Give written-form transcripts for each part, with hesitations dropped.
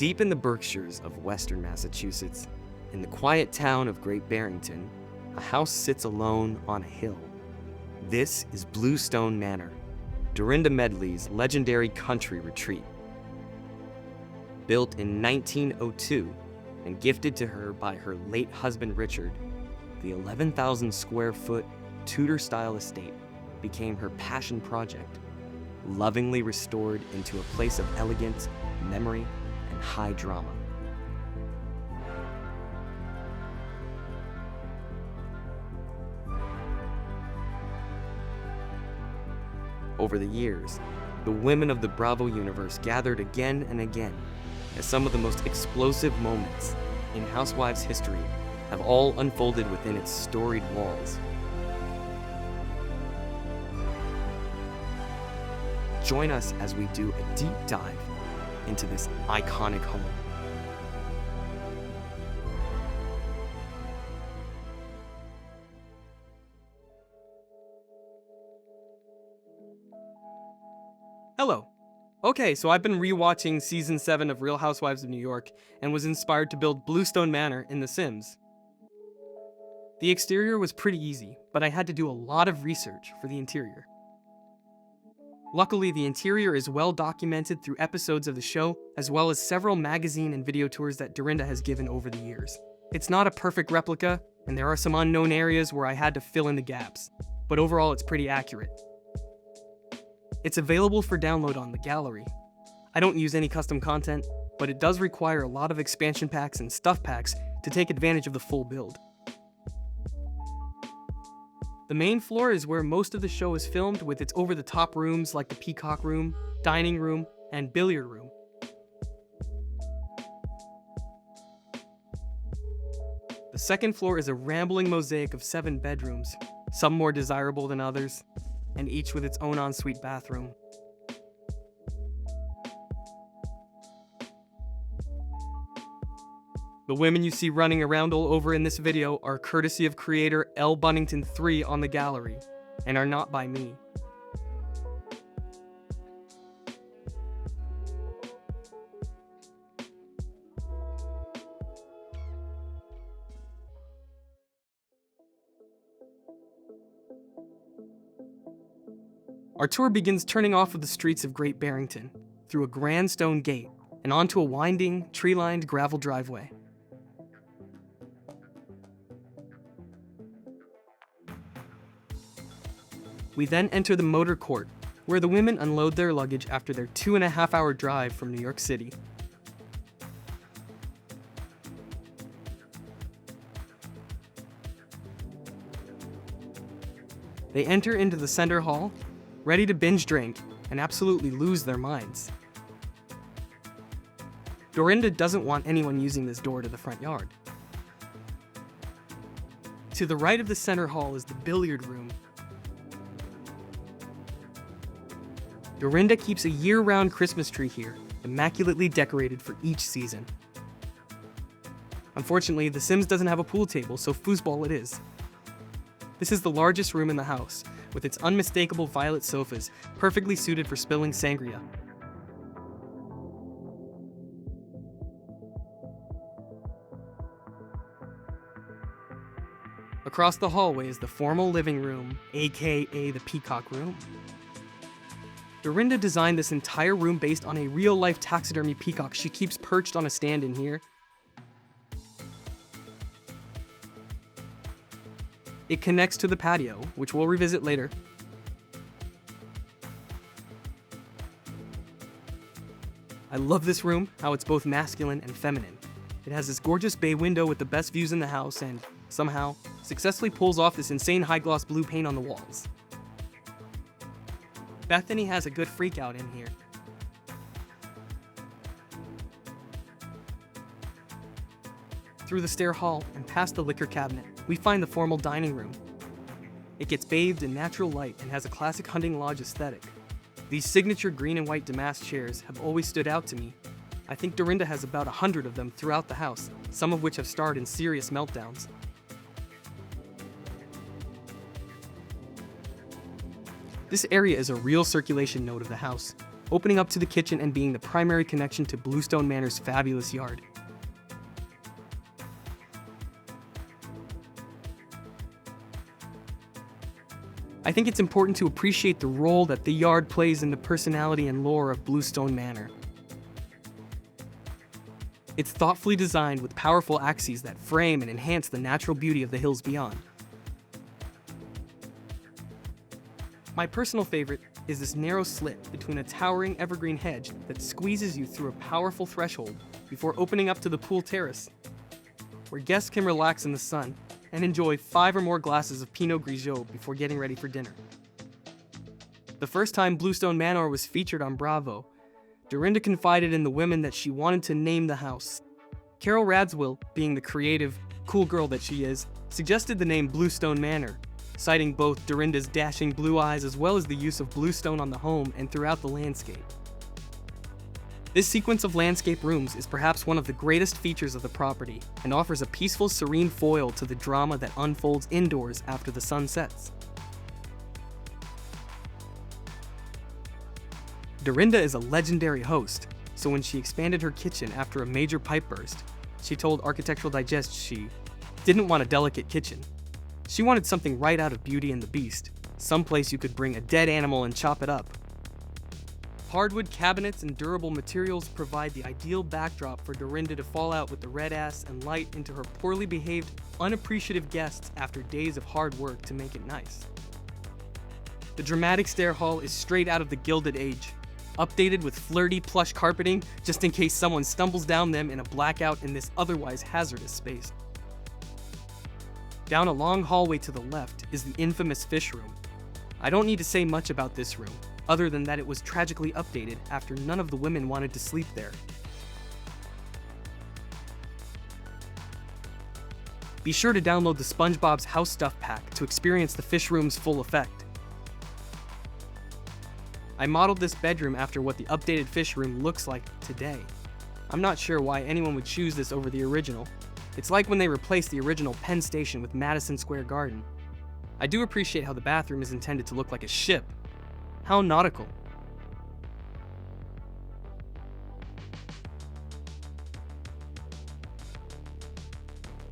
Deep in the Berkshires of western Massachusetts, in the quiet town of Great Barrington, a house sits alone on a hill. This is Bluestone Manor, Dorinda Medley's legendary country retreat. Built in 1902 and gifted to her by her late husband Richard, the 11,000 square foot Tudor-style estate became her passion project, lovingly restored into a place of elegance, memory, and high drama. Over the years, the women of the Bravo universe gathered again and again as some of the most explosive moments in Housewives history have all unfolded within its storied walls. Join us as we do a deep dive into this iconic home. Hello. Okay, so I've been rewatching Season 7 of Real Housewives of New York and was inspired to build Bluestone Manor in The Sims. The exterior was pretty easy, but I had to do a lot of research for the interior. Luckily, the interior is well documented through episodes of the show, as well as several magazine and video tours that Dorinda has given over the years. It's not a perfect replica, and there are some unknown areas where I had to fill in the gaps, but overall it's pretty accurate. It's available for download on the gallery. I don't use any custom content, but it does require a lot of expansion packs and stuff packs to take advantage of the full build. The main floor is where most of the show is filmed, with its over-the-top rooms like the Peacock Room, Dining Room, and Billiard Room. The second floor is a rambling mosaic of 7 bedrooms, some more desirable than others, and each with its own ensuite bathroom. The women you see running around all over in this video are courtesy of creator L. Bunnington 3 on the gallery, and are not by me. Our tour begins turning off of the streets of Great Barrington, through a grand stone gate, and onto a winding, tree-lined gravel driveway. We then enter the motor court, where the women unload their luggage after their 2.5-hour drive from New York City. They enter into the center hall, ready to binge drink and absolutely lose their minds. Dorinda doesn't want anyone using this door to the front yard. To the right of the center hall is the billiard room. Dorinda keeps a year-round Christmas tree here, immaculately decorated for each season. Unfortunately, The Sims doesn't have a pool table, so foosball it is. This is the largest room in the house, with its unmistakable violet sofas, perfectly suited for spilling sangria. Across the hallway is the formal living room, aka the Peacock Room. Dorinda designed this entire room based on a real-life taxidermy peacock she keeps perched on a stand in here. It connects to the patio, which we'll revisit later. I love this room, how it's both masculine and feminine. It has this gorgeous bay window with the best views in the house and, somehow, successfully pulls off this insane high-gloss blue paint on the walls. Bethany has a good freak-out in here. Through the stair hall and past the liquor cabinet, we find the formal dining room. It gets bathed in natural light and has a classic hunting lodge aesthetic. These signature green and white damask chairs have always stood out to me. I think Dorinda has about 100 of them throughout the house, some of which have starred in serious meltdowns. This area is a real circulation node of the house. opening up to the kitchen and being the primary connection to Bluestone Manor's fabulous yard. I think it's important to appreciate the role that the yard plays in the personality and lore of Bluestone Manor. It's thoughtfully designed with powerful axes that frame and enhance the natural beauty of the hills beyond. My personal favorite is this narrow slit between a towering evergreen hedge that squeezes you through a powerful threshold before opening up to the pool terrace, where guests can relax in the sun and enjoy 5 or more glasses of Pinot Grigio before getting ready for dinner. The first time Bluestone Manor was featured on Bravo, Dorinda confided in the women that she wanted to name the house. Carol Radziwill, being the creative, cool girl that she is, suggested the name Bluestone Manor, citing both Dorinda's dashing blue eyes as well as the use of bluestone on the home and throughout the landscape. This sequence of landscape rooms is perhaps one of the greatest features of the property and offers a peaceful, serene foil to the drama that unfolds indoors after the sun sets. Dorinda is a legendary host, so when she expanded her kitchen after a major pipe burst, she told Architectural Digest she didn't want a delicate kitchen. She wanted something right out of Beauty and the Beast, someplace you could bring a dead animal and chop it up. Hardwood cabinets and durable materials provide the ideal backdrop for Dorinda to fall out with the red ass and light into her poorly behaved, unappreciative guests after days of hard work to make it nice. The dramatic stair hall is straight out of the Gilded Age, updated with flirty plush carpeting just in case someone stumbles down them in a blackout in this otherwise hazardous space. Down a long hallway to the left is the infamous fish room. I don't need to say much about this room, other than that it was tragically updated after none of the women wanted to sleep there. Be sure to download the SpongeBob's House Stuff Pack to experience the fish room's full effect. I modeled this bedroom after what the updated fish room looks like today. I'm not sure why anyone would choose this over the original. It's like when they replaced the original Penn Station with Madison Square Garden. I do appreciate how the bathroom is intended to look like a ship. How nautical.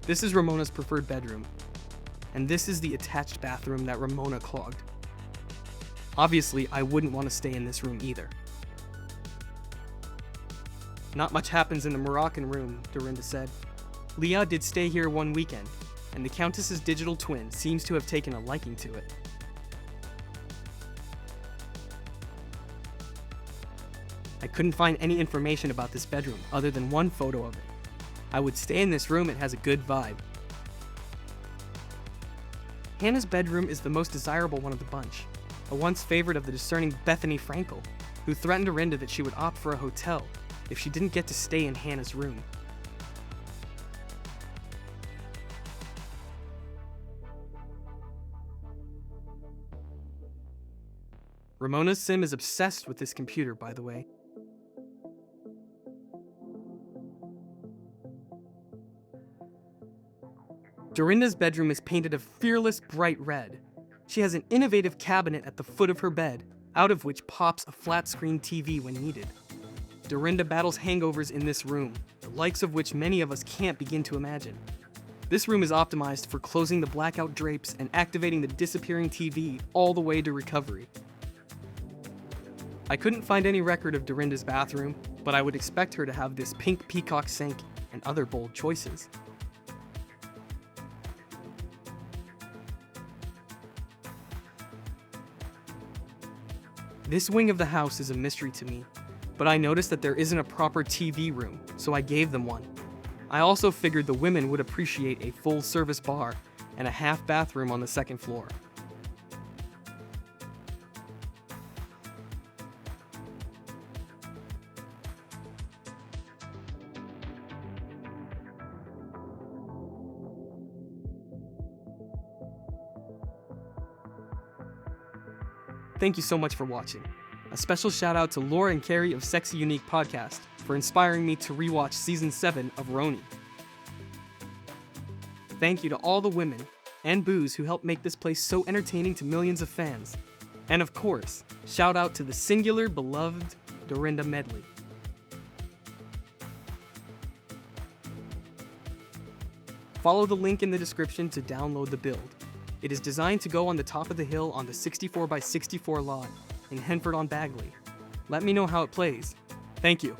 This is Ramona's preferred bedroom, and this is the attached bathroom that Ramona clogged. Obviously, I wouldn't want to stay in this room either. Not much happens in the Moroccan room, Dorinda said. Leah did stay here one weekend, and the Countess's digital twin seems to have taken a liking to it. I couldn't find any information about this bedroom other than one photo of it. I would stay in this room, it has a good vibe. Hannah's bedroom is the most desirable one of the bunch, a once favorite of the discerning Bethany Frankel, who threatened Dorinda that she would opt for a hotel if she didn't get to stay in Hannah's room. Ramona's sim is obsessed with this computer, by the way. Dorinda's bedroom is painted a fearless bright red. She has an innovative cabinet at the foot of her bed, out of which pops a flat-screen TV when needed. Dorinda battles hangovers in this room, the likes of which many of us can't begin to imagine. This room is optimized for closing the blackout drapes and activating the disappearing TV all the way to recovery. I couldn't find any record of Dorinda's bathroom, but I would expect her to have this pink peacock sink and other bold choices. This wing of the house is a mystery to me, but I noticed that there isn't a proper TV room, so I gave them one. I also figured the women would appreciate a full-service bar and a half bathroom on the second floor. Thank you so much for watching. A special shout out to Laura and Carrie of Sexy Unique Podcast for inspiring me to rewatch Season 7 of Roni. Thank you to all the women and booze who helped make this place so entertaining to millions of fans. And of course, shout out to the singular beloved Dorinda Medley. Follow the link in the description to download the build. It is designed to go on the top of the hill on the 64x64 lot in Henford on Bagley. Let me know how it plays. Thank you.